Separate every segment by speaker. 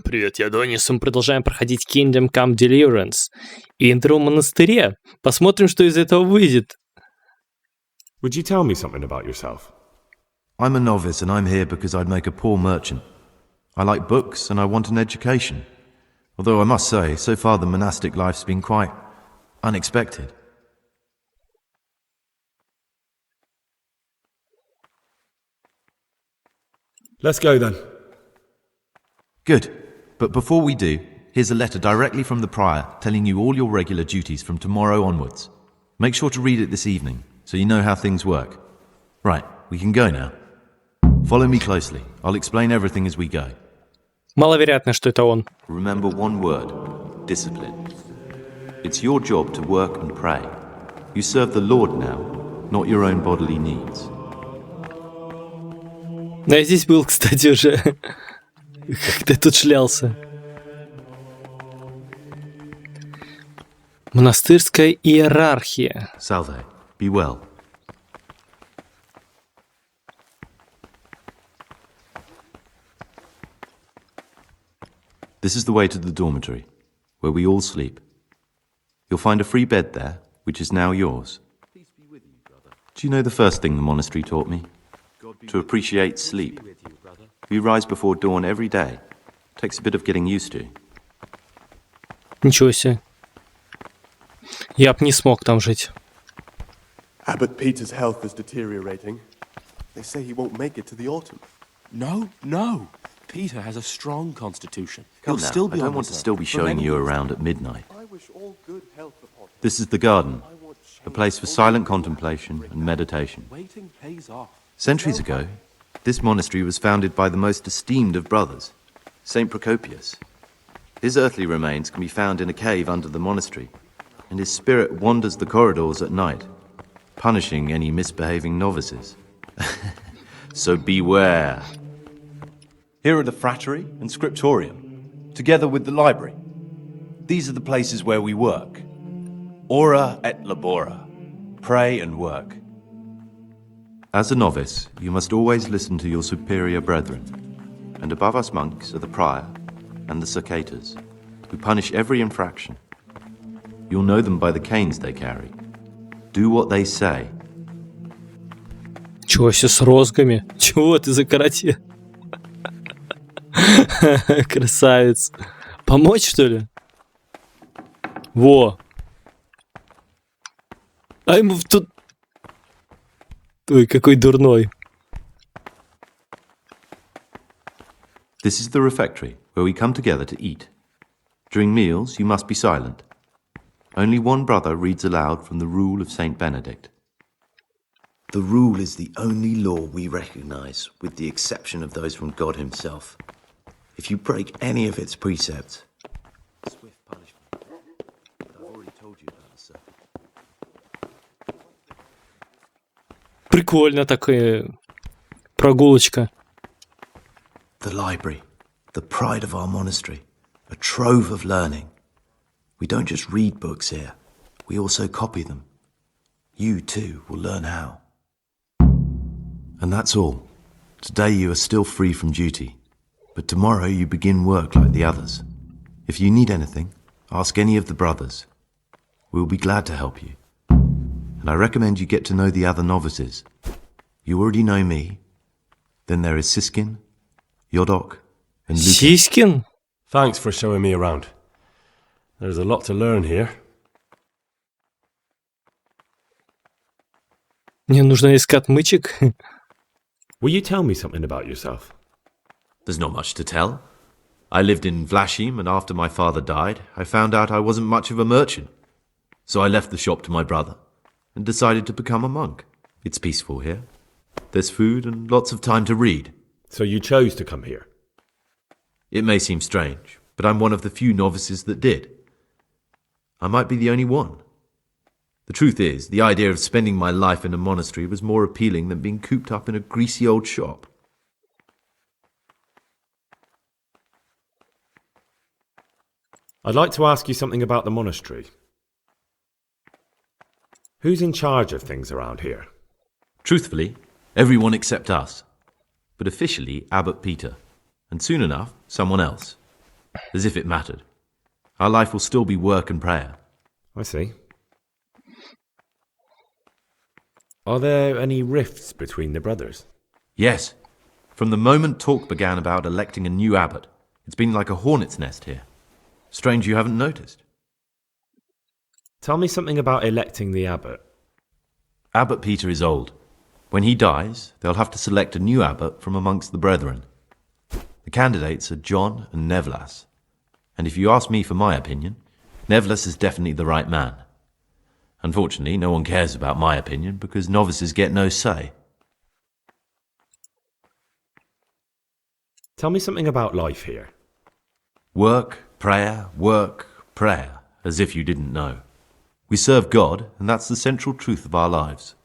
Speaker 1: Привет, я Донис, мы продолжаем проходить Come Deliverance. И интро в монастыре. Посмотрим, что из этого выйдет.
Speaker 2: Would you tell me something about yourself?
Speaker 3: I'm a novice and I'm here because I'd make a poor merchant. I like books and I want an education. Although I must say, so far the monastic life's been quite unexpected.
Speaker 2: Let's go then.
Speaker 3: Good. But before we do, here's a letter directly from the prior telling you all your regular duties from tomorrow onwards. Make sure to read it this evening, so you know how things work. Right, we can go now. Follow me closely. I'll explain everything as we go.
Speaker 1: Маловероятно, что это он.
Speaker 3: Remember one word: discipline. It's your job to work and pray. You serve the Lord now, not your own bodily needs.
Speaker 1: Да, я здесь был, кстати, уже. Когда тут шлялся. Монастырская иерархия.
Speaker 3: Salve, be well. This is the way to the dormitory, where we all sleep. You'll find a free bed there, which is now yours. Do you know the first thing the monastery taught me? To appreciate sleep. We rise before dawn every day. Takes a bit of getting used to.
Speaker 1: Ничего себе. Я б не смог там жить.
Speaker 4: Abbot Peter's health is deteriorating. They say he won't make it to the autumn.
Speaker 5: No. Peter has a strong constitution.
Speaker 3: Come
Speaker 5: He'll
Speaker 3: now,
Speaker 5: still be
Speaker 3: I don't
Speaker 5: on
Speaker 3: want to
Speaker 5: his
Speaker 3: still
Speaker 5: own
Speaker 3: be
Speaker 5: for
Speaker 3: showing
Speaker 5: many
Speaker 3: you
Speaker 5: years.
Speaker 3: around at midnight.
Speaker 4: I wish all good health upon him.
Speaker 3: This is the garden, a place for silent contemplation and meditation.
Speaker 5: Waiting pays off.
Speaker 3: Centuries ago, this monastery was founded by the most esteemed of brothers, Saint Procopius. His earthly remains can be found in a cave under the monastery, and his spirit wanders the corridors at night, punishing any misbehaving novices. So beware. Here are the frattery and scriptorium, together with the library. These are the places where we work. Ora et labora. Pray and work. As a novice, you must always listen to your superior brethren. And above us monks are the prior and the cicatas, who punish every infraction. You'll know them by the canes they carry. Do what they say.
Speaker 1: Чего себе с розгами? Чего ты за карате? Красавец. Помочь, что ли? Во. А ему тут... Ой, какой дурной.
Speaker 3: This is the refectory, where we come together to eat. During meals, you must be silent. Only one brother reads aloud from the Rule of Saint Benedict.
Speaker 6: The rule is the only law we recognize, with the exception of those from God himself. If you break any of its precepts,
Speaker 3: Swift punishment. But I've already told you about the serpent.
Speaker 1: Прикольно такая прогулочка.
Speaker 6: the library, the pride of our monastery, a trove of learning. We don't just read books here, we also copy them. You, too, will learn how. And that's all. Today you are still free from duty, but tomorrow you begin work like the others. If you need anything, ask any of the brothers. We'll be glad to help you. And I recommend you get to know the other novices. You already know me. Then there is Siskin, Yodok, and Luka.
Speaker 1: Сиськин?
Speaker 2: Thanks for showing me around. There's a lot to learn here.
Speaker 1: Мне нужно искать мычек.
Speaker 2: Will you tell me something about yourself?
Speaker 3: There's not much to tell. I lived in Vlachim, and after my father died, I found out I wasn't much of a merchant. So I left the shop to my brother and decided to become a monk. It's peaceful here. There's food and lots of time to read.
Speaker 2: So you chose to come here?
Speaker 3: It may seem strange, but I'm one of the few novices that did. I might be the only one. The truth is, the idea of spending my life in a monastery was more appealing than being cooped up in a greasy old shop.
Speaker 2: I'd like to ask you something about the monastery. Who's in charge of things around here?
Speaker 3: Truthfully, everyone except us. But officially, Abbot Peter. And soon enough, someone else. as if it mattered. Our life will still be work and prayer.
Speaker 7: I see. Are there any rifts between the brothers?
Speaker 3: Yes. From the moment talk began about electing a new abbot, it's been like a hornet's nest here. Strange you haven't noticed.
Speaker 7: Tell me something about electing the abbot.
Speaker 3: Abbot Peter is old. When he dies, they'll have to select a new abbot from amongst the brethren. The candidates are John and Nevlas. And if you ask me for my opinion, Nevlas is definitely the right man. Unfortunately, no one cares about my opinion because novices get no say.
Speaker 7: Tell me something about life here.
Speaker 3: Work, prayer, as if you didn't know. We serve God, and that's the central truth of our lives.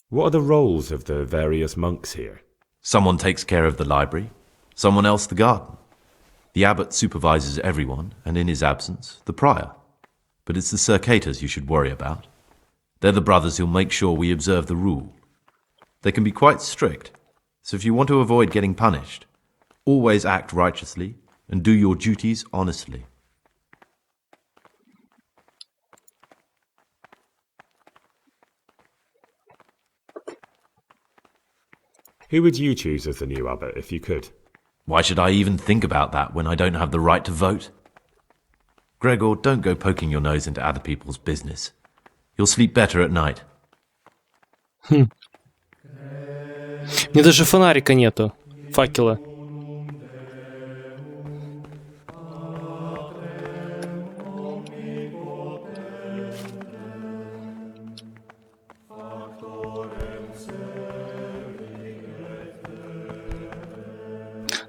Speaker 7: What are the roles of the various monks here?
Speaker 3: Someone takes care of the library, someone else the garden. The abbot supervises everyone, and in his absence, the prior. But it's the circators you should worry about. They're the brothers who'll make sure we observe the rule. They can be quite strict, so if you want to avoid getting punished, always act righteously and do your duties honestly.
Speaker 7: Who would you choose as the new abbot if you could?
Speaker 3: Why should I even think about that when I don't have the right to vote? Gregor, don't go poking your nose into other people's business. You'll sleep better at night.
Speaker 1: Мне даже фонарика нету. Факела.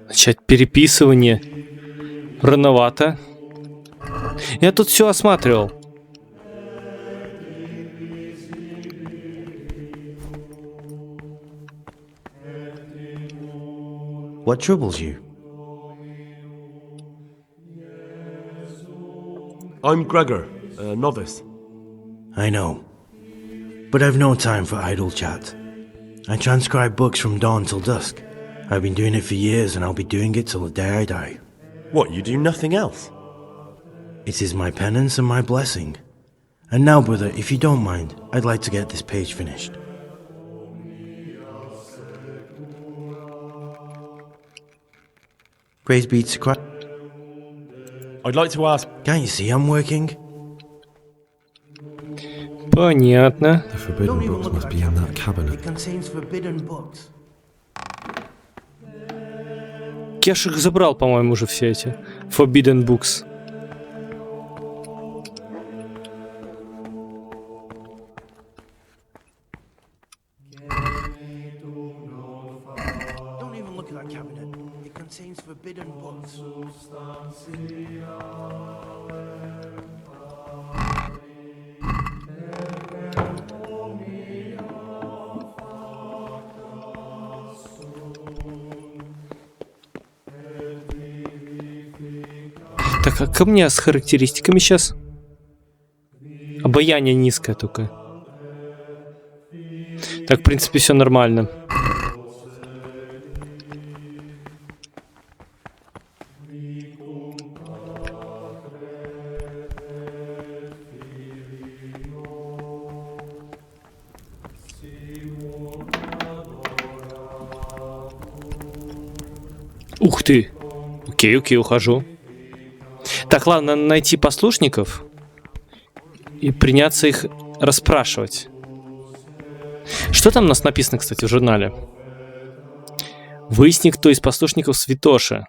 Speaker 1: Начать переписывание. Рановато. Я тут все осматривал.
Speaker 6: What troubles you?
Speaker 5: I'm Gregor, a novice.
Speaker 6: I know. But I've no time for idle chat. I transcribe books from dawn till dusk. I've been doing it for years and I'll be doing it till the day I die.
Speaker 4: What, you do nothing else?
Speaker 6: It is my penance and my blessing. And now, brother, if you don't mind, I'd like to get this page finished. Praise be to Christ.
Speaker 5: I'd like to ask...
Speaker 6: Can't you see I'm working?
Speaker 1: Понятно.
Speaker 7: The forbidden books must be in that cabinet.
Speaker 6: It contains forbidden books.
Speaker 1: Кеш их забрал, по-моему, уже все эти. Forbidden Books.
Speaker 6: Don't even look at that cabinet. It contains forbidden books.
Speaker 1: Так, а ко мне с характеристиками сейчас? Обаяние низкое только. Так, в принципе, все нормально. Ух ты! Окей, ухожу. Так, ладно, надо найти послушников и приняться их расспрашивать. Что там у нас написано, кстати, в журнале? Выясни, кто из послушников святоши.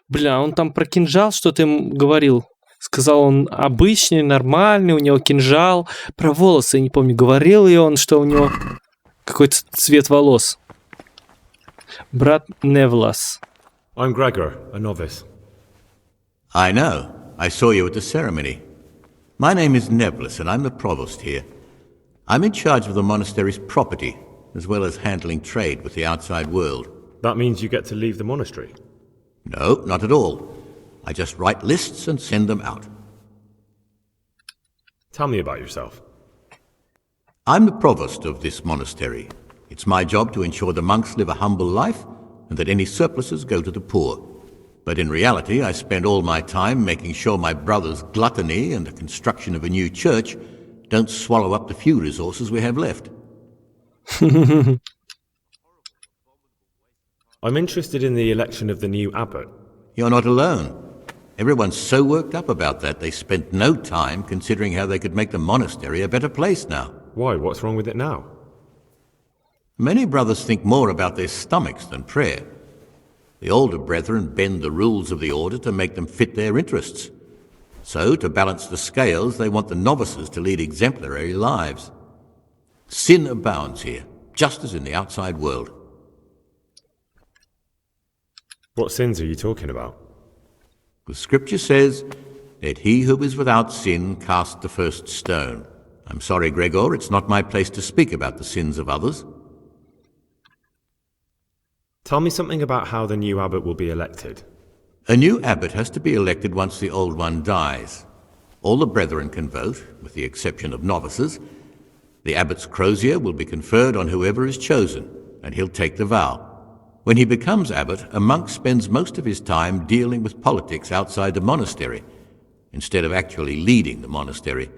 Speaker 1: Бля, он там про кинжал что-то им говорил. Сказал, он обычный, нормальный, у него кинжал. Про волосы, я не помню, говорил ли он, что у него какой-то цвет волос. Брат Невлас.
Speaker 7: I'm Gregor, a novice.
Speaker 8: I know. I saw you at the ceremony. My name is Neblis, and I'm the provost here. I'm in charge of the monastery's property, as well as handling trade with the outside world.
Speaker 7: That means you get to leave the monastery?
Speaker 8: No, not at all. I just write lists and send them out.
Speaker 7: Tell me about yourself.
Speaker 8: I'm the provost of this monastery. It's my job to ensure the monks live a humble life and that any surpluses go to the poor. But in reality, I spend all my time making sure my brother's gluttony and the construction of a new church don't swallow up the few resources we have left.
Speaker 7: I'm interested in the election of the new abbot.
Speaker 8: You're not alone. Everyone's so worked up about that they spent no time considering how they could make the monastery a better place now.
Speaker 7: Why? What's wrong with it now?
Speaker 8: Many brothers think more about their stomachs than prayer. The older brethren bend the rules of the order to make them fit their interests. So, to balance the scales, they want the novices to lead exemplary lives. Sin abounds here, just as in the outside world.
Speaker 7: What sins are you talking about?
Speaker 8: The scripture says, "Let he who is without sin cast the first stone." I'm sorry, Gregor, it's not my place to speak about the sins of others.
Speaker 7: Tell me something about how the new abbot will be elected.
Speaker 8: A new abbot has to be elected once the old one dies. All the brethren can vote, with the exception of novices. The abbot's crozier will be conferred on whoever is chosen, and he'll take the vow. When he becomes abbot, a monk spends most of his time dealing with politics outside the monastery, instead of actually leading the monastery.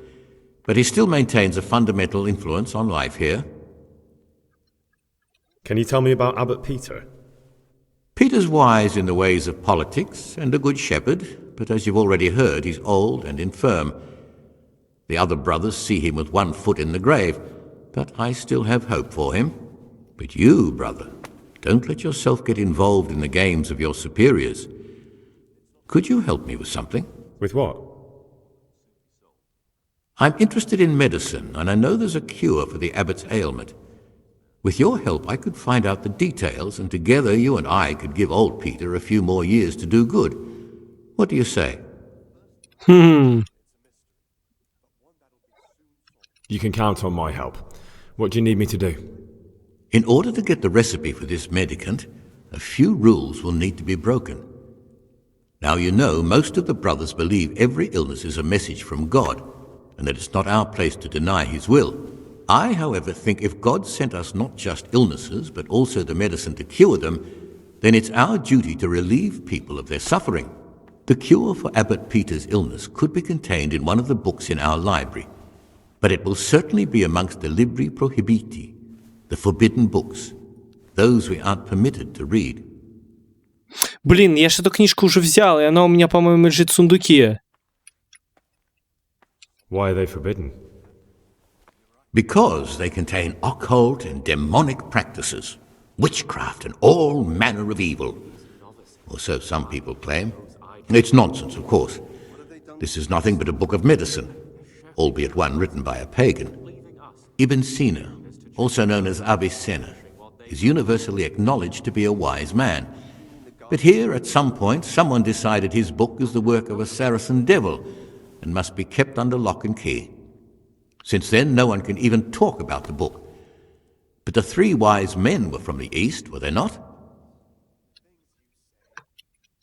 Speaker 8: But he still maintains a fundamental influence on life here.
Speaker 7: Can you tell me about Abbot Peter?
Speaker 8: Peter's wise in the ways of politics and a good shepherd, but as you've already heard, he's old and infirm. The other brothers see him with one foot in the grave, but I still have hope for him. But you, brother, don't let yourself get involved in the games of your superiors. Could you help me with something?
Speaker 7: With what?
Speaker 8: I'm interested in medicine, and I know there's a cure for the abbot's ailment. With your help, I could find out the details, and together you and I could give old Peter a few more years to do good. What do you say?
Speaker 7: You can count on my help. What do you need me to do?
Speaker 8: In order to get the recipe for this medicament, a few rules will need to be broken. Now you know most of the brothers believe every illness is a message from God, and that it's not our place to deny his will. I, however, think if God sent us not just illnesses, but also the medicine to cure them, then it's our duty to relieve people of their suffering. The cure for Abbot Peter's illness could be contained in one of the books in our library, but it will certainly be amongst the libri prohibiti, the forbidden books, those we aren't permitted to read.
Speaker 1: Блин, я же эту книжку уже взял, и она у меня, по-моему, лежит в сундуке.
Speaker 7: Why are they forbidden?
Speaker 8: Because they contain occult and demonic practices, witchcraft and all manner of evil. Or so some people claim. It's nonsense, of course. This is nothing but a book of medicine, albeit one written by a pagan. Ibn Sina, also known as Avicenna, is universally acknowledged to be a wise man. But here, at some point, someone decided his book is the work of a Saracen devil and must be kept under lock and key. Since then, no one can even talk about the book. But the three wise men were from the East, were they not?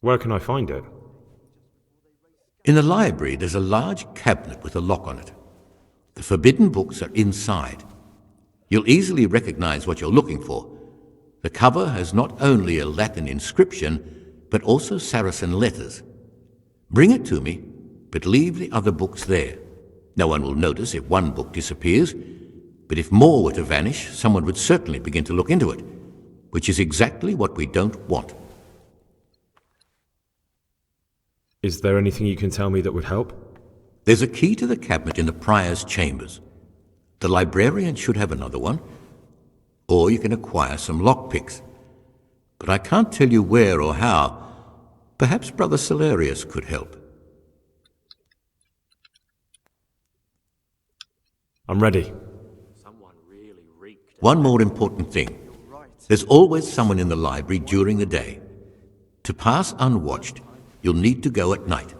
Speaker 7: Where can I find it?
Speaker 8: In the library, there's a large cabinet with a lock on it. The forbidden books are inside. You'll easily recognize what you're looking for. The cover has not only a Latin inscription, but also Saracen letters. Bring it to me, but leave the other books there. No one will notice if one book disappears, but if more were to vanish, someone would certainly begin to look into it, which is exactly what we don't want.
Speaker 7: Is there anything you can tell me that would help?
Speaker 8: There's a key to the cabinet in the prior's chambers. The librarian should have another one, or you can acquire some lockpicks. But I can't tell you where or how. Perhaps Brother Celerius could help.
Speaker 7: I'm ready.
Speaker 8: One more important thing. There's always someone in the library during the day. To pass unwatched, you'll need to go at night.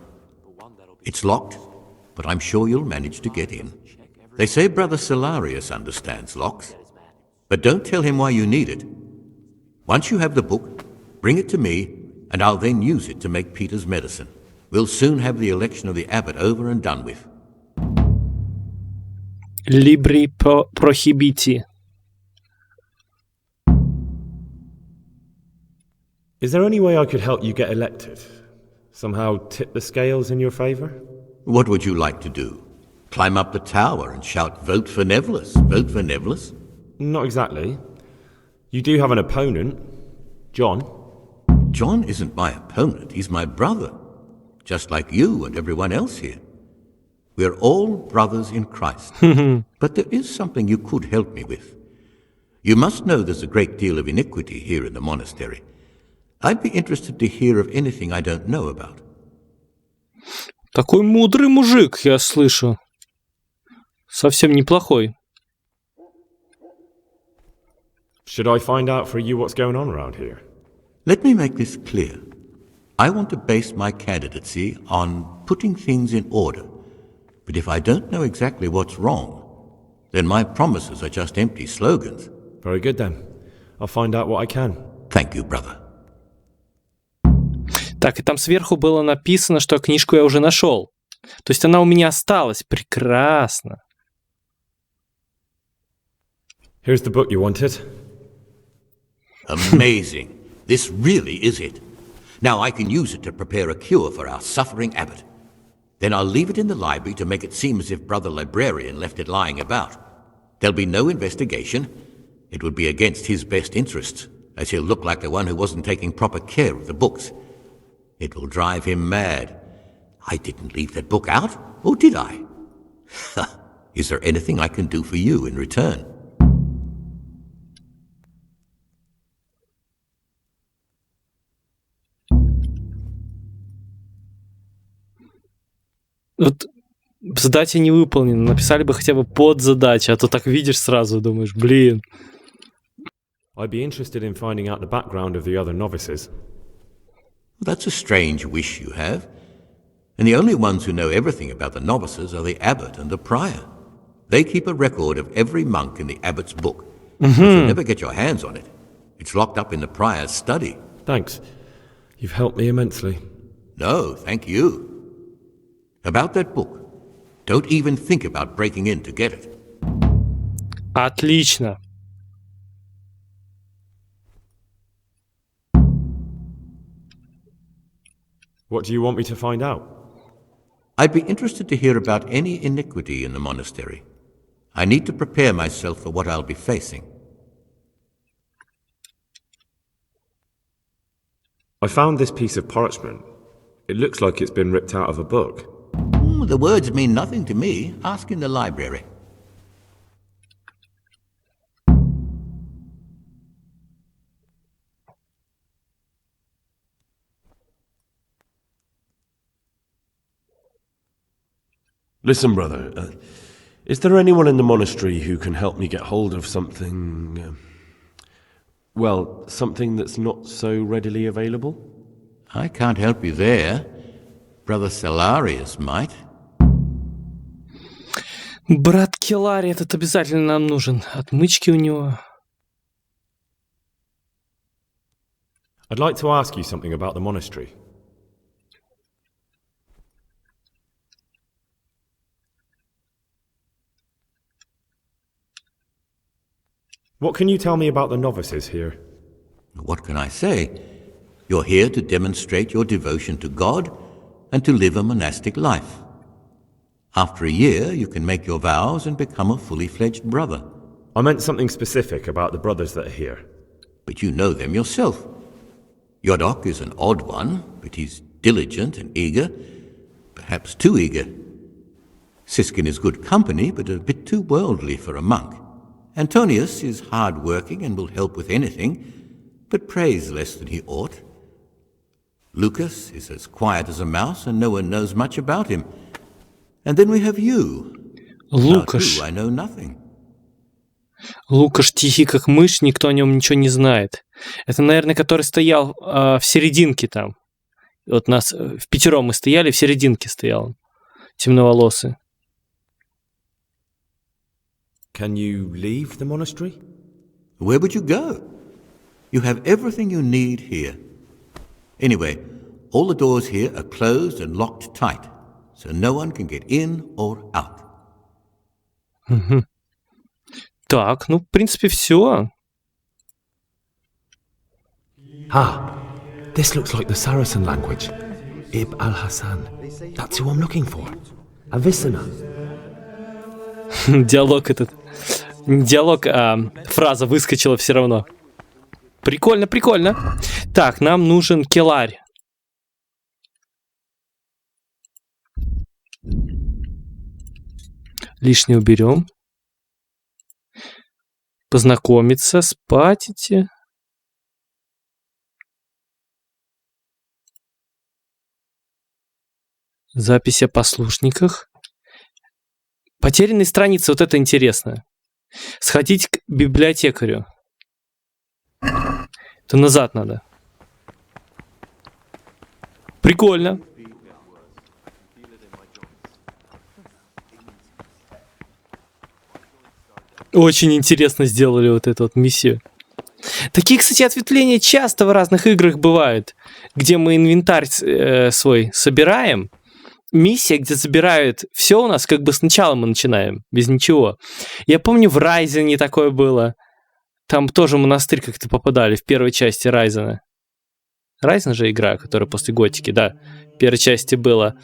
Speaker 8: It's locked, but I'm sure you'll manage to get in. They say Brother Celerius understands locks, but don't tell him why you need it. Once you have the book, bring it to me, and I'll then use it to make Peter's medicine. We'll soon have the election of the abbot over and done with.
Speaker 1: Libri prohibiti.
Speaker 7: Is there any way I could help you get elected? Somehow tip the scales in your favor?
Speaker 8: What would you like to do? Climb up the tower and shout, "Vote for Nevlis, vote for Nevlis"?
Speaker 7: Not exactly. You do have an opponent, John.
Speaker 8: John isn't my opponent, he's my brother. Just like you and everyone else here. We're all brothers in Christ. But there is something you could help me with. You must know there's a great deal of iniquity here in the monastery. I'd be interested to hear of anything I don't know about.
Speaker 1: Такой мудрый мужик, я слышу. Совсем неплохой.
Speaker 7: Should I find out for you what's going on around here?
Speaker 8: Let me make this clear. I want to base my candidacy on putting things in order. But if I don't know exactly what's wrong, then my promises are just empty slogans.
Speaker 7: Very good then. I'll find out what I can.
Speaker 8: Thank you, brother.
Speaker 1: Так, и там сверху было написано, что книжку я уже нашел. То есть она у меня осталась. Прекрасно.
Speaker 7: Here's the book you wanted.
Speaker 8: Amazing. This really is it. Now I can use it to prepare a cure for our suffering abbot. Then I'll leave it in the library to make it seem as if Brother Librarian left it lying about. There'll be no investigation. It would be against his best interests, as he'll look like the one who wasn't taking proper care of the books. It will drive him mad. I didn't leave that book out, or did I? Is there anything I can do for you in return?
Speaker 1: Вот задача не выполнена. Написали бы хотя бы подзадача, а то так видишь сразу, думаешь, блин.
Speaker 7: I'd be interested in finding out the background of the other novices.
Speaker 8: That's a strange wish you have. And the only ones who know everything about the novices are the abbot and the prior. They keep a record of every monk in the abbot's book. But you'll never get your hands on it. It's locked up in the prior's study.
Speaker 7: Thanks. You've helped me immensely.
Speaker 8: No, thank you. About that book, don't even think about breaking in to get it.
Speaker 1: Отлично.
Speaker 7: What do you want me to find out?
Speaker 8: I'd be interested to hear about any iniquity in the monastery. I need to prepare myself for what I'll be facing.
Speaker 7: I found this piece of parchment. It looks like it's been ripped out of a book.
Speaker 8: The words mean nothing to me. Ask in the library.
Speaker 2: Listen, brother. Is there anyone in the monastery who can help me get hold of something... well, something that's not so readily available?
Speaker 8: I can't help you there. Brother Salarius might.
Speaker 1: Брат Келари, этот обязательно нам нужен. Отмычки у него.
Speaker 7: I'd like to ask you something about the monastery. What can you tell me about the novices here?
Speaker 8: What can I say? You're here to demonstrate your devotion to God and to live a monastic life. After a year, you can make your vows and become a fully fledged brother.
Speaker 7: I meant something specific about the brothers that are here.
Speaker 8: But you know them yourself. Yodok is an odd one, but he's diligent and eager, perhaps too eager. Siskin is good company, but a bit too worldly for a monk. Antonius is hard-working and will help with anything, but prays less than he ought. Lucas is as quiet as a mouse, and no one knows much about him. And then we have you.
Speaker 1: Лукаш.
Speaker 8: About you, I know nothing.
Speaker 1: Лукаш тихий, как мышь, никто о нем ничего не знает. Это, наверное, который стоял в серединке там. Вот нас впятером мы стояли, в серединке стоял. Темноволосый.
Speaker 7: Can you leave the monastery?
Speaker 8: Where would you go? You have everything you need here. Anyway, all the doors here are closed and locked tight, so no one can get in or out.
Speaker 1: Так, ну, в принципе, все.
Speaker 5: This looks like the Saracen language. Ib al-Hassan. That's who I'm looking for. Avicenna.
Speaker 1: Диалог этот. Диалог, фраза выскочила все равно. Прикольно, прикольно. Так, нам нужен келарь. Лишнее уберем. Познакомиться, спать идти. Запись о послушниках. Потерянные страницы, вот это интересно. Сходить к библиотекарю. Это назад надо. Прикольно. Очень интересно сделали вот эту вот миссию. Такие, кстати, ответвления часто в разных играх бывают, где мы инвентарь свой собираем. Миссия, где забирают все у нас, как бы сначала мы начинаем, без ничего. Я помню, в Райзене такое было. Там тоже в монастырь как-то попадали в первой части Райзена. Райзен же игра, которая после Готики, да, в первой части была.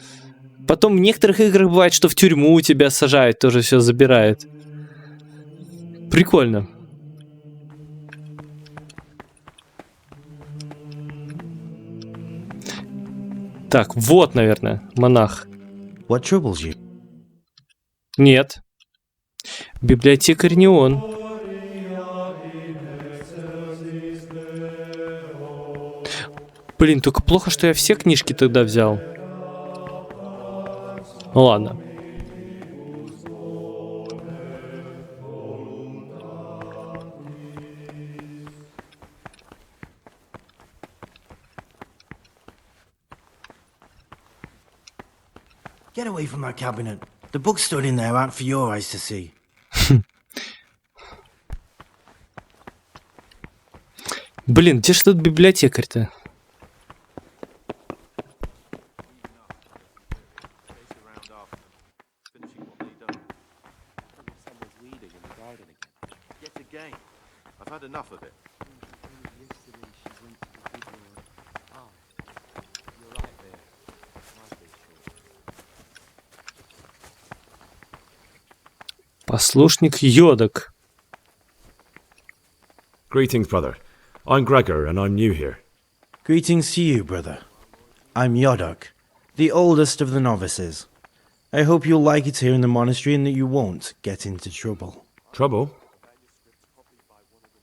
Speaker 1: Потом в некоторых играх бывает, что в тюрьму тебя сажают, тоже все забирают. Прикольно. Так, вот, наверное, монах.
Speaker 6: What troubles you?
Speaker 1: Нет. Библиотекарь не он. Блин, только плохо, что я все книжки тогда взял. Ну ладно.
Speaker 6: Get away from that cabinet. The books stood in there aren't for your eyes to see.
Speaker 1: Блин, где ж тут библиотекарь-то? Послушник Йодок.
Speaker 7: Greetings, brother. I'm Gregor, and I'm new here.
Speaker 9: Greetings to you, brother. I'm Yodok, the oldest of the novices. I hope you'll like it here in the monastery and that you won't get into trouble.
Speaker 7: Trouble?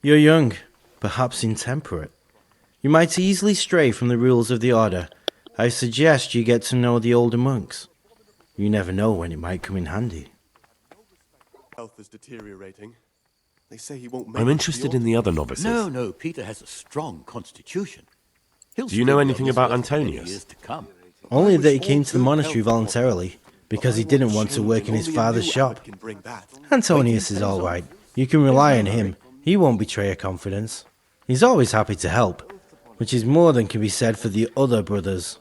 Speaker 9: You're young, perhaps intemperate. You might easily stray from the rules of the order. I suggest you get to know the older monks. You never know when it might come in handy.
Speaker 4: Health is deteriorating. They say he won't make
Speaker 2: I'm
Speaker 4: it to
Speaker 2: interested in the other novices.
Speaker 8: No, Peter has a strong constitution. He'll
Speaker 2: Do you know
Speaker 8: still be
Speaker 2: anything
Speaker 8: on this
Speaker 2: about
Speaker 8: earth for many
Speaker 2: Antonius?
Speaker 8: years to come.
Speaker 9: Only that he came to the monastery voluntarily, because he didn't want to work in his
Speaker 4: Only a
Speaker 9: father's
Speaker 4: new
Speaker 9: shop.
Speaker 4: abbot can bring that.
Speaker 9: Antonius is all right. You can rely on him. He won't betray your confidence. He's always happy to help, which is more than can be said for the other brothers.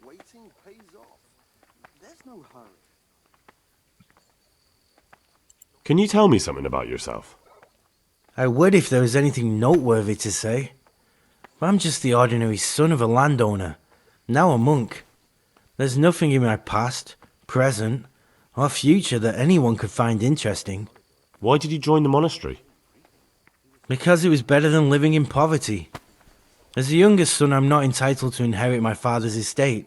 Speaker 4: Waiting pays off. There's no hurry.
Speaker 2: Can you tell me something about yourself?
Speaker 9: I would if there was anything noteworthy to say. But I'm just the ordinary son of a landowner, now a monk. There's nothing in my past, present, or future that anyone could find interesting.
Speaker 2: Why did you join the monastery?
Speaker 9: Because it was better than living in poverty. As the youngest son, I'm not entitled to inherit my father's estate,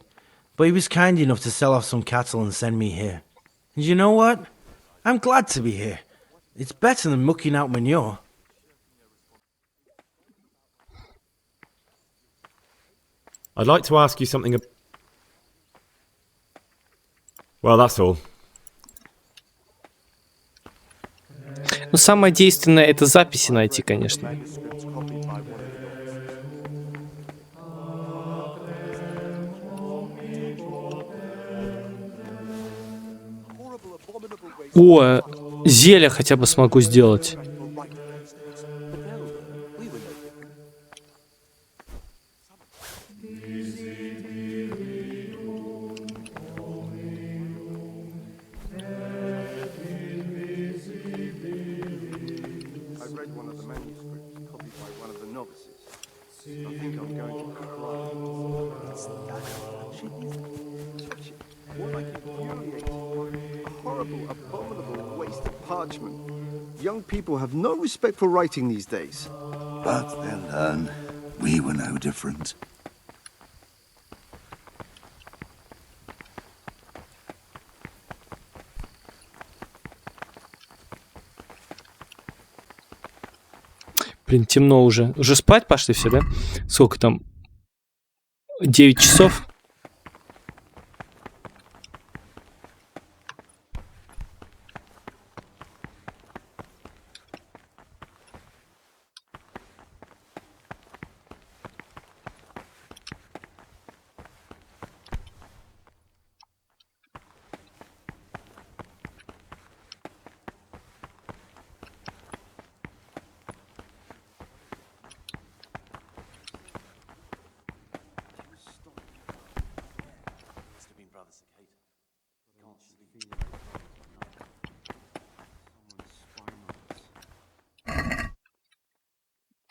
Speaker 9: but he was kind enough to sell off some cattle and send me here. And you know what? I'm glad to be here. It's better than mucking out manure.
Speaker 7: I'd like to ask you something. Well, that's all.
Speaker 1: Ну, самое действенное это записи найти, конечно.
Speaker 4: Manuscripts copied by one of them.
Speaker 1: О, зелье хотя бы смогу сделать.
Speaker 4: I read one of the manuscripts copied by one of the novices.
Speaker 10: Young people have no respect for writing these days.
Speaker 6: But they'll learn. We were no different.
Speaker 1: Блин, темно уже. Уже спать пошли все, да? Сколько там? 9 часов?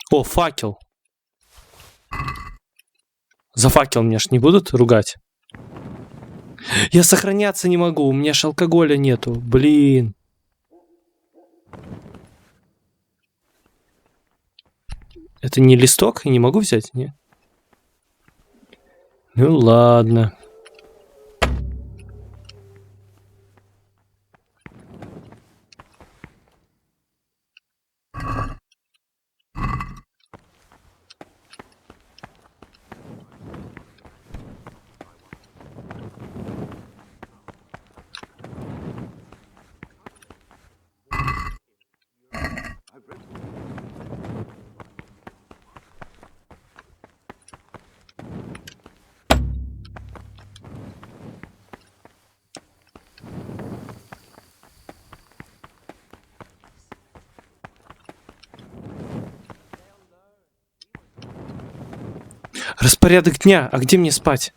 Speaker 1: О, факел. За факел меня ж не будут ругать. Я сохраняться не могу, у меня ж алкоголя нету. Блин. Это не листок? Я не могу взять? Не? Ну ладно. Распорядок дня. А где мне спать?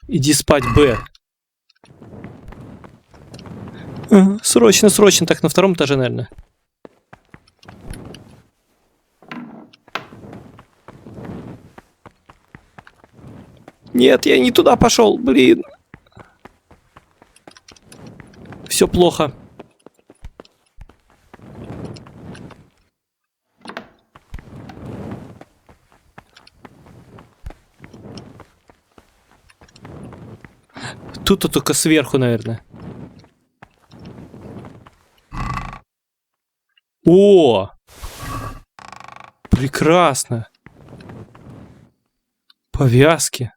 Speaker 1: Иди спать, Б. Срочно, срочно. Так, на втором этаже, наверное. Нет, я не туда пошел, блин. Все плохо. Тут-то только сверху, наверное. О! Прекрасно. Повязки.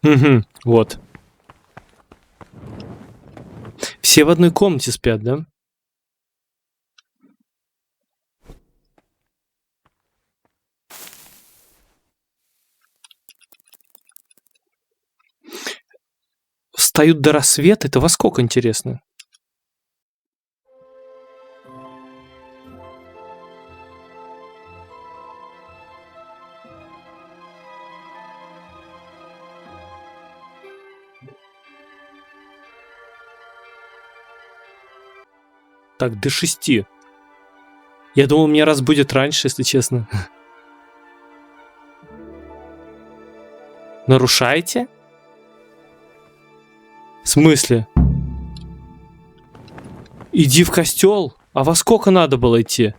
Speaker 1: Угу, вот. Все в одной комнате спят, да? Встают до рассвета? Это во сколько, интересно? Так, до 6. Я думал, меня разбудит раньше, если честно. Нарушаете? В смысле? Иди в костел. А во сколько надо было идти?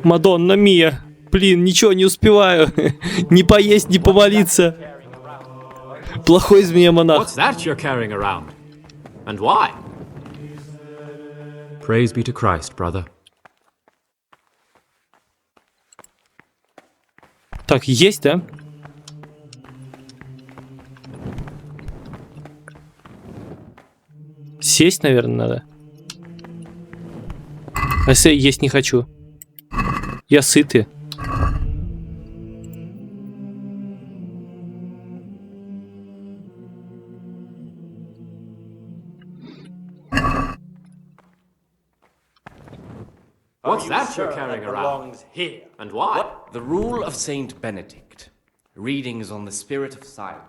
Speaker 1: Мадонна Мия. Блин, ничего не успеваю. Не поесть, не помолиться. Плохой из меня монах.
Speaker 11: What's that you're carrying around? And why?
Speaker 5: Praise be to Christ, brother.
Speaker 1: Так, есть, да? Сесть, наверное, надо. А если я есть не хочу? Я сытый.
Speaker 11: What's that you're carrying around?
Speaker 12: Here.
Speaker 11: And why?
Speaker 12: What? The rule of Saint Benedict. Readings on the spirit of silence.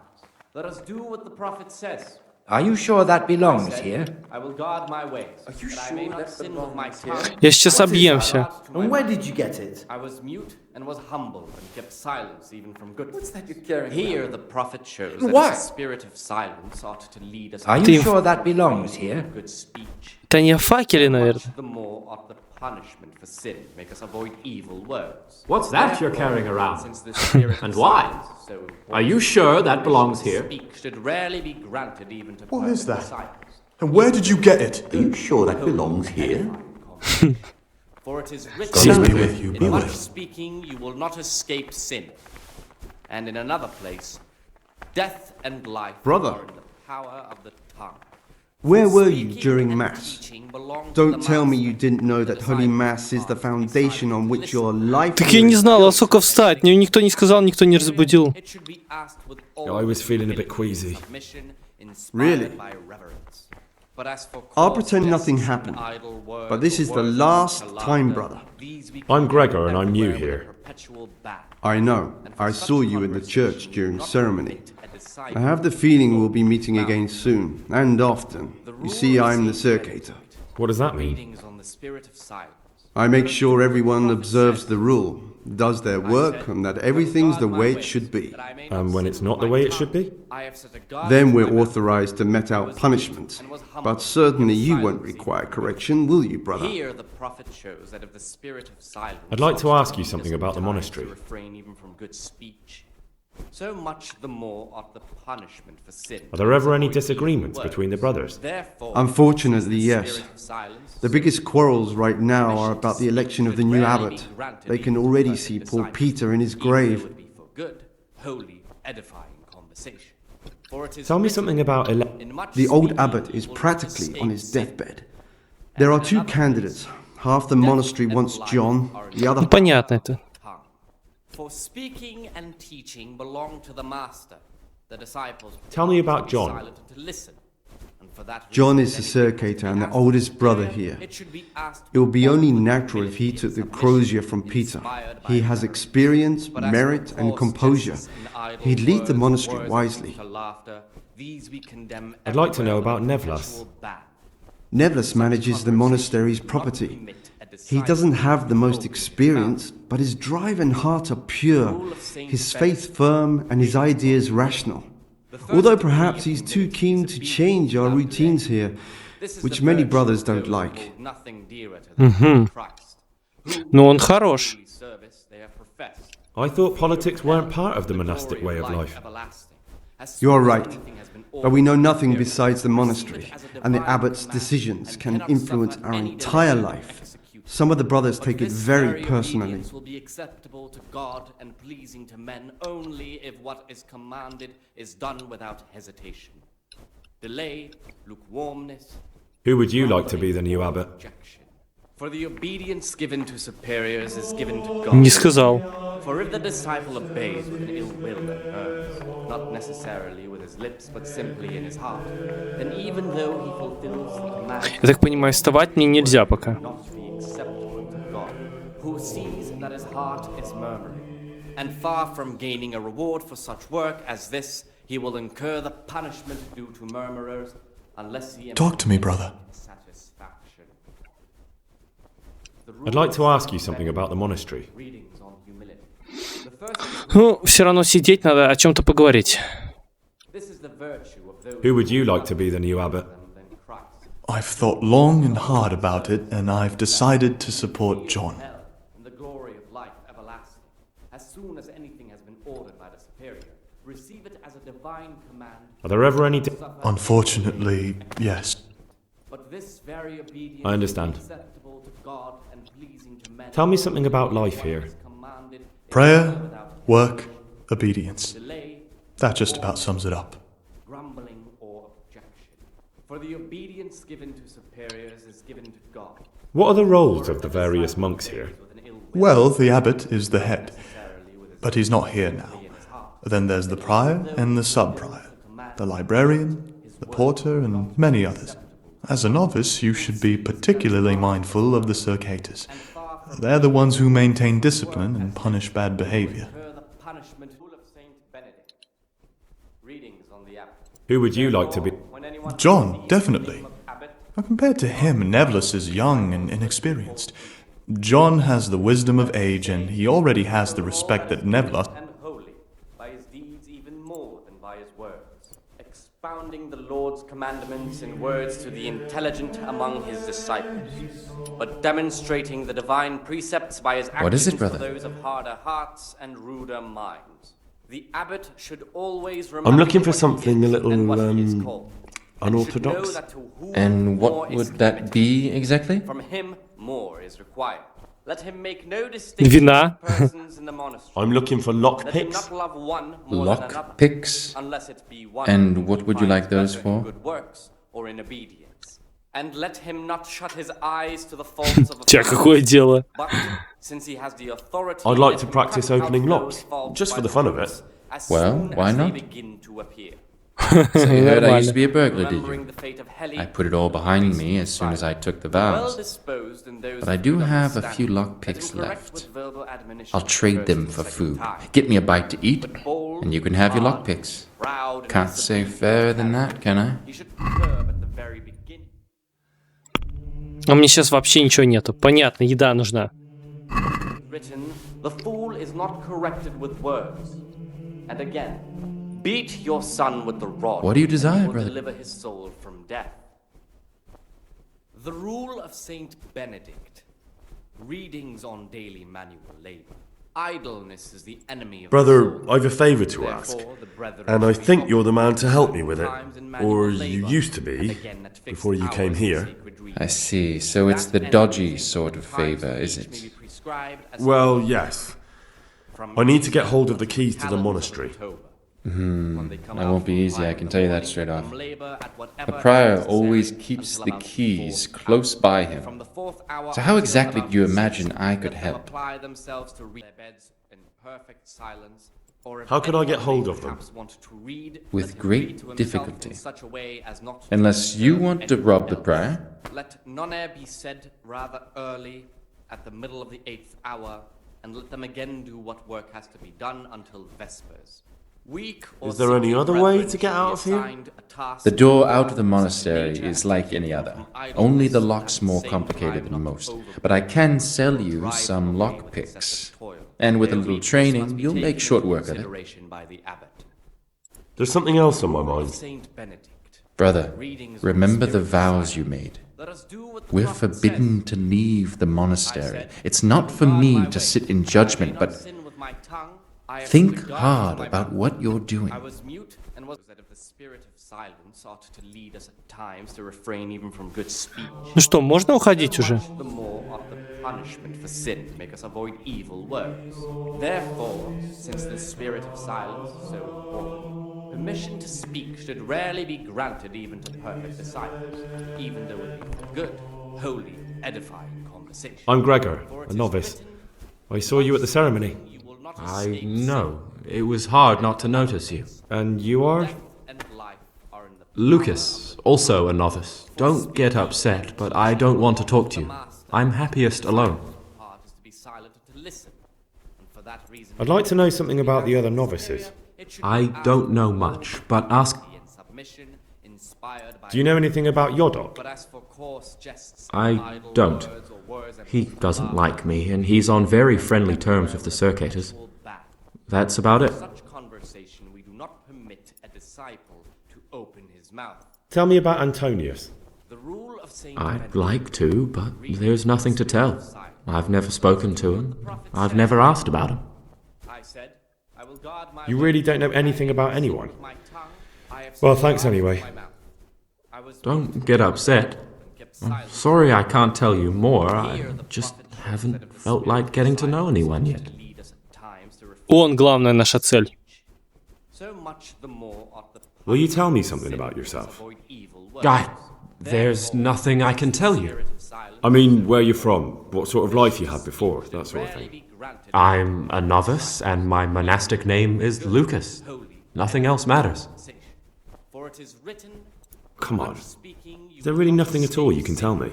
Speaker 12: Let us do what the prophet says.
Speaker 13: Are you sure that belongs here?
Speaker 12: I will guard my ways. Are you sure I may not sin with my tongue?
Speaker 1: Я сейчас объемся.
Speaker 13: And where did you get it?
Speaker 12: I was mute and was humble and kept silence even from good.
Speaker 13: What's that you're carrying?
Speaker 12: Here the prophet shows that
Speaker 13: Why?
Speaker 12: the spirit of silence ought to lead us.
Speaker 13: Are you sure that belongs here?
Speaker 12: Good speech.
Speaker 1: Это не о факеле, наверное.
Speaker 12: The more ought the punishment for sin make us avoid evil words.
Speaker 11: What's that you're carrying around?
Speaker 12: Since the spirit
Speaker 11: And
Speaker 12: of
Speaker 11: why?
Speaker 12: silence is so important,
Speaker 11: Are you sure that belongs here?
Speaker 12: speak should rarely be granted even to
Speaker 4: What is
Speaker 12: perfect
Speaker 4: that?
Speaker 12: silence.
Speaker 4: And where did you get it?
Speaker 8: Are you sure that belongs here?
Speaker 12: For it is
Speaker 4: God
Speaker 12: written,
Speaker 4: be with you,
Speaker 12: in
Speaker 4: brother.
Speaker 12: much speaking you will not escape sin. And in another place, death and life
Speaker 10: Brother.
Speaker 12: are in the power of the tongue.
Speaker 10: Where were you
Speaker 12: Speaking
Speaker 10: during
Speaker 12: and
Speaker 10: Mass?
Speaker 12: teaching belong to
Speaker 10: Don't
Speaker 12: the
Speaker 10: tell me
Speaker 12: master.
Speaker 10: you didn't know that Holy Mass is the foundation on which your life
Speaker 1: Так я не знал, а сколько встать. Мне никто не сказал, никто не разбудил.
Speaker 12: It should be asked with
Speaker 5: I was feeling a bit queasy.
Speaker 12: submission, inspired
Speaker 10: Really?
Speaker 12: by reverence. But as for
Speaker 10: I'll
Speaker 12: coarse
Speaker 10: pretend nothing
Speaker 12: jests and
Speaker 10: happened,
Speaker 12: idle words
Speaker 10: but this
Speaker 12: or
Speaker 10: is the
Speaker 12: words
Speaker 10: last
Speaker 12: of
Speaker 10: time,
Speaker 12: laughter,
Speaker 10: brother.
Speaker 12: these we
Speaker 7: I'm
Speaker 12: condemn
Speaker 7: Gregor and I'm new
Speaker 12: everywhere with
Speaker 7: here.
Speaker 12: a perpetual ban.
Speaker 10: I know.
Speaker 12: And for
Speaker 10: I
Speaker 12: such
Speaker 10: saw you in the
Speaker 12: conversation
Speaker 10: church during
Speaker 12: not
Speaker 10: ceremony.
Speaker 12: permit a
Speaker 10: I
Speaker 12: disciple
Speaker 10: have the feeling we'll be meeting again soon, and often. You see, I'm the circator.
Speaker 7: What does that mean?
Speaker 12: readings on the spirit of silence.
Speaker 10: I make sure everyone observes the rule, does their work, and that everything's the way it should be.
Speaker 7: And when it's not the way it should be?
Speaker 12: I have set a guard
Speaker 10: Then
Speaker 12: to
Speaker 10: we're
Speaker 12: my mouth.
Speaker 10: authorized to mete out punishment. But certainly you won't require correction, will you, brother?
Speaker 12: Here the prophet shows that if the spirit of silence
Speaker 7: I'd like to ask you
Speaker 12: leads
Speaker 7: something
Speaker 12: us
Speaker 7: about the
Speaker 12: in time
Speaker 7: monastery.
Speaker 12: to refrain even from good speech, so much the more ought the punishment for sin.
Speaker 7: Are there ever any
Speaker 12: avoid
Speaker 7: disagreements
Speaker 12: evil
Speaker 7: between the
Speaker 12: words.
Speaker 7: brothers?
Speaker 12: Therefore,
Speaker 10: Unfortunately,
Speaker 12: since the
Speaker 10: yes.
Speaker 12: spirit of silence
Speaker 10: The biggest quarrels right now are about the election of the new abbot. They can already see poor Peter in his grave.
Speaker 12: would be for good, holy, edifying conversation. For it is
Speaker 7: Tell me
Speaker 12: written,
Speaker 7: something about
Speaker 12: in much
Speaker 10: The old
Speaker 12: speaking
Speaker 10: abbot
Speaker 12: you
Speaker 10: is
Speaker 12: will not
Speaker 10: practically
Speaker 12: escape
Speaker 10: on his
Speaker 12: sin.
Speaker 10: deathbed. There are two candidates. Half the monastery wants John, the other...
Speaker 1: Ну, понятно это.
Speaker 12: tongue. For speaking and teaching belong to the master. The disciples
Speaker 7: Tell me
Speaker 12: are
Speaker 7: about
Speaker 12: to be
Speaker 7: John.
Speaker 12: silent and to listen. And for that
Speaker 10: John
Speaker 12: reason,
Speaker 10: is the
Speaker 12: anything
Speaker 10: circator
Speaker 12: that
Speaker 10: and the
Speaker 12: has
Speaker 10: oldest
Speaker 12: to
Speaker 10: brother
Speaker 12: hear,
Speaker 10: here.
Speaker 12: it should be asked
Speaker 10: It would be
Speaker 12: with
Speaker 10: only
Speaker 12: all
Speaker 10: natural if he
Speaker 12: humility
Speaker 10: took the
Speaker 12: and
Speaker 10: crozier
Speaker 12: submission,
Speaker 10: from Peter.
Speaker 12: inspired by
Speaker 10: He has
Speaker 12: reverence.
Speaker 10: experience,
Speaker 12: But as for
Speaker 10: merit, and
Speaker 12: coarse
Speaker 10: composure.
Speaker 12: jests and idle
Speaker 10: He'd lead the
Speaker 12: words,
Speaker 10: monastery
Speaker 12: words
Speaker 10: wisely.
Speaker 12: of laughter, these we condemn
Speaker 7: I'd like to know
Speaker 12: everywhere
Speaker 7: about
Speaker 12: with a
Speaker 7: Nevlas.
Speaker 12: perpetual ban.
Speaker 10: Nevlas manages the monastery's property. He doesn't have the most experience, but his drive and heart are pure, his faith firm, and his ideas rational. Although perhaps he's too keen to change our routines here, which many brothers don't like.
Speaker 1: Но он хорош.
Speaker 7: I thought politics weren't part of the monastic way of life.
Speaker 10: You are right, but we know nothing besides the monastery, and the abbot's decisions can influence our entire life. Some of the brothers take it very personally.
Speaker 12: Obedience will be acceptable to God and pleasing to men only if what is commanded is done without hesitation. Delay, lukewarmness,
Speaker 7: Who would you like to be the new abbot?
Speaker 12: objection. For the obedience given to superiors is given to God.
Speaker 1: Не сказал.
Speaker 12: For if the disciple obeys with an ill will and earns, not necessarily with his lips, but simply in his heart, then even though he fulfills the command,
Speaker 1: Я так понимаю, вставать мне нельзя пока.
Speaker 12: not be acceptable to God, who sees that his heart is murmuring. And far from gaining a reward for such work as this, he will incur the punishment due to murmurers, unless he
Speaker 4: Talk to me, brother.
Speaker 12: satisfaction.
Speaker 7: I'd like to ask you something about the monastery.
Speaker 12: Readings on humility. The first
Speaker 1: Ну, все равно сидеть надо, о чем-то поговорить.
Speaker 12: this is the virtue of those
Speaker 7: Who would you like to be the new abbot?
Speaker 12: than Christ.
Speaker 14: I've thought long and hard about it, and I've decided to support John.
Speaker 12: Hell and the glory of life everlasting. As soon as anything has been ordered by the superior, receive it as a divine command.
Speaker 7: Are there ever any...
Speaker 14: Unfortunately, yes.
Speaker 12: But this
Speaker 7: I understand. Tell me something about life here.
Speaker 14: Prayer, work, obedience. That just about sums it up.
Speaker 12: Grumbling or objection. For the obedience given to superiors is given to God.
Speaker 7: What are the roles of the various monks here?
Speaker 14: Well, the abbot is the head, but he's not here now. Then there's the prior and the sub-prior, the librarian, the porter, and many others. As a novice, you should be particularly mindful of the circators. They're the ones who maintain discipline and punish bad behavior.
Speaker 7: Who would you like to be?
Speaker 14: John, definitely. Now, compared to him, Nevillus is young and inexperienced. John has the wisdom of age, and he already has the respect that Nevillus...
Speaker 12: And holy, by his deeds even more than by his words, expounding the Lord's commandments in words to the intelligent among his disciples, but demonstrating the divine precepts by his actions for those of harder hearts and ruder minds. The abbot should always remember.
Speaker 2: I'm looking for something a little unorthodox.
Speaker 15: And what would that be exactly?
Speaker 12: From him, more is required. Let him make no distinction
Speaker 1: Вина.
Speaker 12: between persons in the monastery.
Speaker 2: I'm looking for lock
Speaker 12: Let him
Speaker 2: picks.
Speaker 12: not love one more than another,
Speaker 15: Lock picks?
Speaker 12: unless it be one
Speaker 15: And what would you
Speaker 12: who
Speaker 15: like
Speaker 12: finds
Speaker 15: those
Speaker 12: pleasure in
Speaker 15: for?
Speaker 12: good works or in obedience. And let him not shut his eyes to the faults of a
Speaker 1: Ча, какое дело?
Speaker 12: but since he has the authority,
Speaker 2: I'd like
Speaker 12: let
Speaker 2: to
Speaker 12: him
Speaker 2: practice
Speaker 12: cut out
Speaker 2: opening
Speaker 12: those
Speaker 2: locks,
Speaker 12: faults
Speaker 2: just
Speaker 12: by
Speaker 2: for the
Speaker 12: the
Speaker 2: fun of it.
Speaker 12: roots as
Speaker 15: Well,
Speaker 12: soon
Speaker 15: why
Speaker 12: as they
Speaker 15: not?
Speaker 12: begin to appear.
Speaker 15: So you heard I used to be a
Speaker 1: Нормально.
Speaker 15: burglar, did
Speaker 12: Remembering
Speaker 15: you?
Speaker 12: the fate of Heli,
Speaker 15: I put it all behind me as soon as I took the
Speaker 12: well
Speaker 15: vows.
Speaker 12: disposed in those
Speaker 15: But I
Speaker 12: of
Speaker 15: do
Speaker 12: good
Speaker 15: have a
Speaker 12: understanding.
Speaker 15: few lock
Speaker 12: Let
Speaker 15: picks
Speaker 12: him correct
Speaker 15: left.
Speaker 12: with verbal admonition
Speaker 15: I'll
Speaker 12: the
Speaker 15: trade
Speaker 12: first
Speaker 15: them
Speaker 12: and
Speaker 15: for
Speaker 12: second
Speaker 15: food.
Speaker 12: time.
Speaker 15: Get me a bite to eat,
Speaker 12: But bold,
Speaker 15: and you can have your
Speaker 12: hard,
Speaker 15: lock picks.
Speaker 12: proud, and
Speaker 15: Can't say fairer than that, can I?
Speaker 12: he should curb at the very beginning.
Speaker 1: А мне сейчас вообще ничего нету. Понятно, еда нужна.
Speaker 12: Written, the fool is not corrected with words. And again, beat your son with the rod.
Speaker 15: What do you
Speaker 12: and
Speaker 15: desire,
Speaker 12: he will
Speaker 15: brother?
Speaker 12: deliver his soul from death. The rule of Saint Benedict. Readings on daily manual labor. Idleness is the enemy of
Speaker 2: Brother,
Speaker 12: the soul.
Speaker 2: I've a favour to ask,
Speaker 12: Therefore, the brethren
Speaker 2: and I
Speaker 12: should be
Speaker 2: think you're the man to help me with it.
Speaker 12: times in manual
Speaker 2: Or you
Speaker 12: labour,
Speaker 2: used to
Speaker 12: and
Speaker 2: be,
Speaker 12: again at fixed
Speaker 2: before you came
Speaker 12: hours
Speaker 2: here.
Speaker 12: sacred reading.
Speaker 15: I see, so it's the
Speaker 12: That
Speaker 15: dodgy
Speaker 12: enemy
Speaker 15: sort of
Speaker 12: times
Speaker 15: favour, is
Speaker 12: each may be
Speaker 15: it?
Speaker 12: prescribed as
Speaker 2: Well, yes.
Speaker 12: from
Speaker 2: I need to get hold of the keys to the
Speaker 12: calendar of
Speaker 2: monastery.
Speaker 12: October.
Speaker 15: That won't be easy, I can tell you that straight off.
Speaker 12: From labour at
Speaker 15: The
Speaker 12: whatever
Speaker 15: prior
Speaker 12: necessary
Speaker 15: always keeps
Speaker 12: until
Speaker 15: the
Speaker 12: about the
Speaker 15: keys
Speaker 12: fourth
Speaker 15: close
Speaker 12: hour.
Speaker 15: by
Speaker 12: From
Speaker 15: him.
Speaker 12: the fourth hour
Speaker 15: So how
Speaker 12: until
Speaker 15: exactly
Speaker 12: about
Speaker 15: do you
Speaker 12: the
Speaker 15: imagine
Speaker 12: sixth,
Speaker 15: I could
Speaker 12: let them
Speaker 15: help?
Speaker 12: apply themselves to read their beds in perfect silence, or if
Speaker 2: How could I get
Speaker 12: anyone
Speaker 2: hold
Speaker 12: may
Speaker 2: of them?
Speaker 12: perhaps want to read,
Speaker 15: With
Speaker 12: let him
Speaker 15: great
Speaker 12: read to himself
Speaker 15: difficulty.
Speaker 12: in such a way as not to
Speaker 15: Unless you
Speaker 12: disturb
Speaker 15: want to
Speaker 12: anyone
Speaker 15: rob the
Speaker 12: else.
Speaker 15: prior.
Speaker 12: Let none be said rather early, at the middle of the 8th hour, and let them again do what work has to be done until vespers. Weak or
Speaker 2: Is there any
Speaker 12: sickly
Speaker 2: other way
Speaker 12: brethren
Speaker 2: to get
Speaker 12: should be
Speaker 2: out of here?
Speaker 12: assigned a task
Speaker 15: The door
Speaker 12: to
Speaker 15: out of the
Speaker 12: perform,
Speaker 15: monastery
Speaker 12: major
Speaker 15: is
Speaker 12: and
Speaker 15: like any
Speaker 12: minor
Speaker 15: other.
Speaker 12: from
Speaker 15: Only
Speaker 12: idleness
Speaker 15: the
Speaker 12: and
Speaker 15: lock's
Speaker 12: at the
Speaker 15: more
Speaker 12: same
Speaker 15: complicated
Speaker 12: time
Speaker 15: than
Speaker 12: not
Speaker 15: most.
Speaker 12: overwork,
Speaker 15: But I can sell
Speaker 12: or
Speaker 15: you
Speaker 12: drive
Speaker 15: some
Speaker 12: them away
Speaker 15: lock
Speaker 12: with
Speaker 15: picks.
Speaker 12: excessive toil.
Speaker 15: And with a
Speaker 12: Their
Speaker 15: little
Speaker 12: weakness
Speaker 15: training,
Speaker 12: must be
Speaker 15: you'll
Speaker 12: taken
Speaker 15: make short
Speaker 12: into
Speaker 15: work of it.
Speaker 12: consideration by the abbot.
Speaker 2: There's something else on my mind.
Speaker 12: Saint Benedict.
Speaker 15: Brother,
Speaker 12: Readings on
Speaker 15: remember the
Speaker 12: spirit
Speaker 15: vows
Speaker 12: side.
Speaker 15: you made.
Speaker 12: Let us do what the
Speaker 15: We're
Speaker 12: prophet
Speaker 15: forbidden to leave the monastery. It's not for me to sit in judgment, but think hard about what you're doing.
Speaker 12: I was mute and was that if the spirit of silence ought to lead us at times to refrain even from good speech.
Speaker 1: Ну что, можно уходить уже?
Speaker 12: The more ought the punishment for sin to make us avoid evil works. Therefore, since the spirit of silence is so important, permission to speak should rarely be granted even to perfect disciples, even though it be for good, holy, edifying conversation.
Speaker 7: I'm Gregor, a novice. I saw you at the ceremony.
Speaker 16: I know. It was hard not to notice you.
Speaker 7: And you are?
Speaker 16: Lucas, also a novice. Don't get upset, but I don't want to talk to you. I'm happiest alone.
Speaker 7: I'd like to know something about the other novices.
Speaker 16: I don't know much, but ask...
Speaker 7: Do you know anything about Yodok?
Speaker 16: I don't. He doesn't like me, and he's on very friendly terms with the circators. That's about it.
Speaker 12: Such conversation we do not permit a disciple to open his mouth.
Speaker 7: Tell me about Antonius.
Speaker 12: The rule of Saint
Speaker 16: I'd like to, but there's nothing to tell. I've never spoken to him. I've never asked about him.
Speaker 7: You really don't know anything about anyone? Well, thanks anyway.
Speaker 16: Don't get upset. Sorry I can't tell you more. I just haven't felt like getting to know anyone yet.
Speaker 1: Он главная наша цель.
Speaker 7: Will you tell me something about yourself?
Speaker 16: There's nothing I can tell you.
Speaker 7: I mean, where you're from, what sort of life you had before, that sort of thing.
Speaker 16: I'm a novice, and my monastic name is Lucas. Nothing else matters.
Speaker 7: Come on. Is there really nothing at all you can tell me?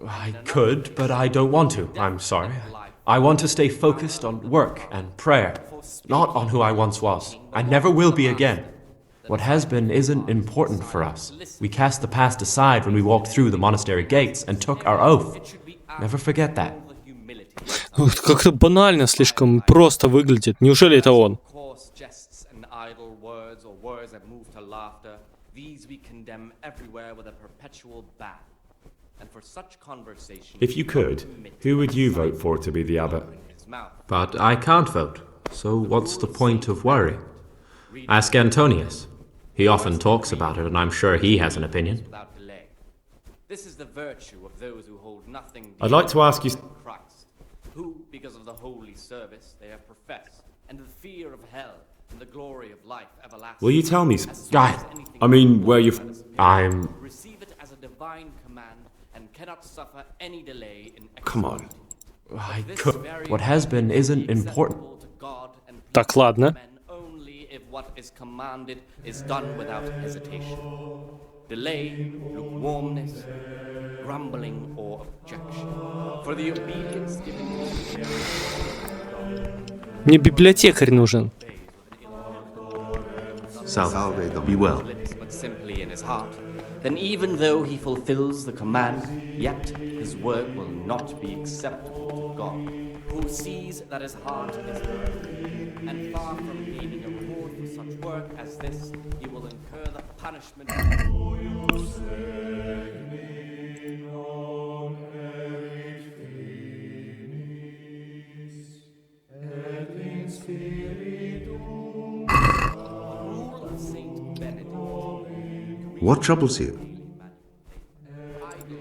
Speaker 16: I could, but I don't want to. I'm sorry. I want to stay focused on work and prayer, not on who I once was. I never will be again. What has been isn't important for us. We cast the past aside when we walked through the monastery gates and took our oath. Never forget that.
Speaker 1: Как-то банально слишком просто выглядит. Неужели это он?
Speaker 7: If you could, who would you vote for to be the abbot?
Speaker 16: But I can't vote, so what's the point of worry? Ask Antonius. He often talks about it, and I'm sure he has an opinion.
Speaker 12: This is the virtue of those who hold nothing
Speaker 7: I'd like to ask you...
Speaker 12: Christ, who, because of the holy service they have professed, and the fear of hell, and the glory of life everlasting...
Speaker 7: Will you tell me... I mean, where you're...
Speaker 12: Receive it as a divine command, and cannot suffer any delay in...
Speaker 7: Come on.
Speaker 16: I could. What has been isn't important.
Speaker 1: Так, ладно.
Speaker 12: If what is commanded is done without hesitation. Delay, lukewarmness, grumbling, or objection. For the obedience given
Speaker 1: Мне библиотекарь нужен.
Speaker 3: Salve, be well.
Speaker 12: But simply in his heart, then even though he fulfills the command, yet his work will not be acceptable to God, who sees that his heart is burning, and far from gaining a reward for such work as this, he will incur the punishment.
Speaker 3: What troubles you?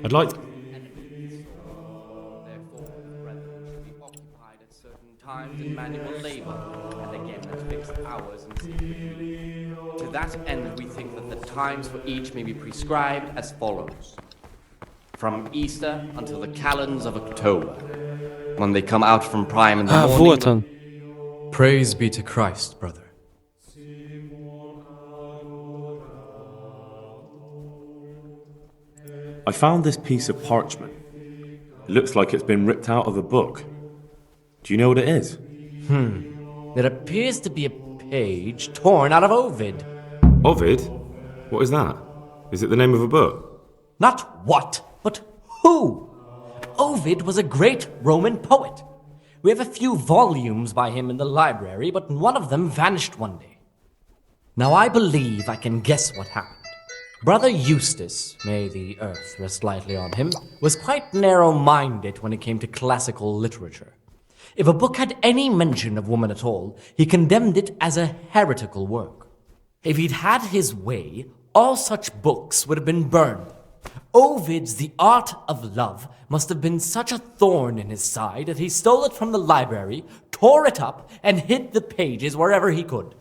Speaker 7: I'd like...
Speaker 12: Times in manual labor, and again at fixed hours and secretly. To that end, we think that the times for each may be prescribed as follows. From Easter until the calends of October, when they come out from prime in the morning.
Speaker 1: Вот он.
Speaker 17: Praise be to Christ, brother.
Speaker 7: I found this piece of parchment. It looks like it's been ripped out of a book. Do you know what it is?
Speaker 9: It appears to be a page torn out of Ovid.
Speaker 7: Ovid? What is that? Is it the name of a book?
Speaker 9: Not what, but who? Ovid was a great Roman poet. We have a few volumes by him in the library, but one of them vanished one day. Now I believe I can guess what happened. Brother Eustace, may the earth rest lightly on him, was quite narrow-minded when it came to classical literature. If a book had any mention of woman at all, he condemned it as a heretical work. If he'd had his way, all such books would have been burned. Ovid's The Art of Love must have been such a thorn in his side that he stole it from the library, tore it up, and hid the pages wherever he could.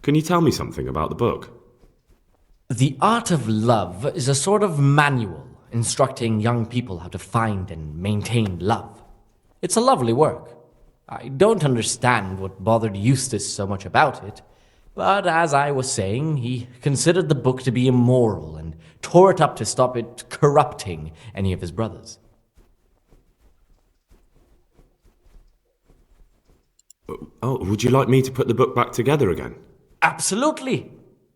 Speaker 7: Can you tell me something about the book?
Speaker 9: The Art of Love is a sort of manual instructing young people how to find and maintain love. It's a lovely work. I don't understand what bothered Eustace so much about it, but as I was saying, he considered the book to be immoral and tore it up to stop it corrupting any of his brothers.
Speaker 7: Oh, would you like me to put the book back together again?
Speaker 9: Absolutely!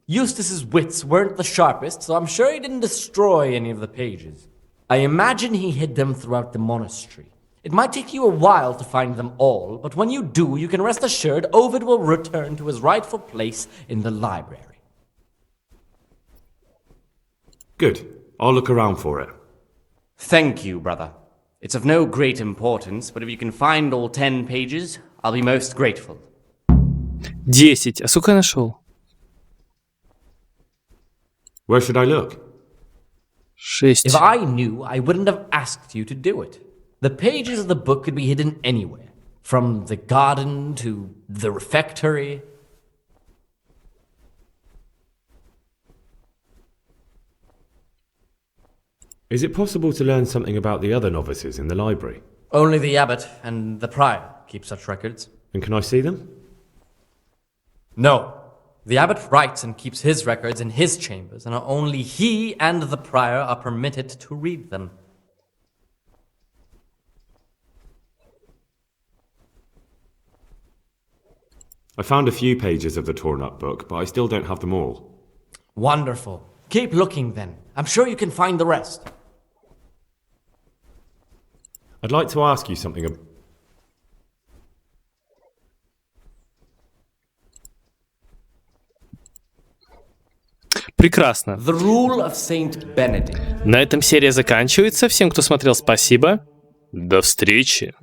Speaker 9: Eustace's wits weren't the sharpest, so I'm sure he didn't destroy any of the pages. I imagine he hid them throughout the monastery. It might take you a while to find them all, but when you do, you can rest assured Ovid will return to his rightful place in the library.
Speaker 7: Good. I'll look around for it.
Speaker 12: Thank you, brother. It's of no great importance, but if you can find all 10 pages, I'll be most grateful.
Speaker 1: 10. А сколько я нашел?
Speaker 7: Where should I look?
Speaker 1: 6.
Speaker 12: If I knew, I wouldn't have asked you to do it. The pages of the book could be hidden anywhere, from the garden to the refectory.
Speaker 7: Is it possible to learn something about the other novices in the library?
Speaker 12: Only the abbot and the prior keep such records.
Speaker 7: And can I see them?
Speaker 12: No. The abbot writes and keeps his records in his chambers, and only he and the prior are permitted to read them.
Speaker 7: I found a few pages of the torn-up book, but I still don't have them all.
Speaker 12: Wonderful. Keep looking then. I'm sure you can find the rest.
Speaker 7: I'd like to ask you something.
Speaker 1: Прекрасно.
Speaker 12: The rule of Saint Benedict.
Speaker 1: На этом серия заканчивается. Всем, кто смотрел, спасибо. До встречи.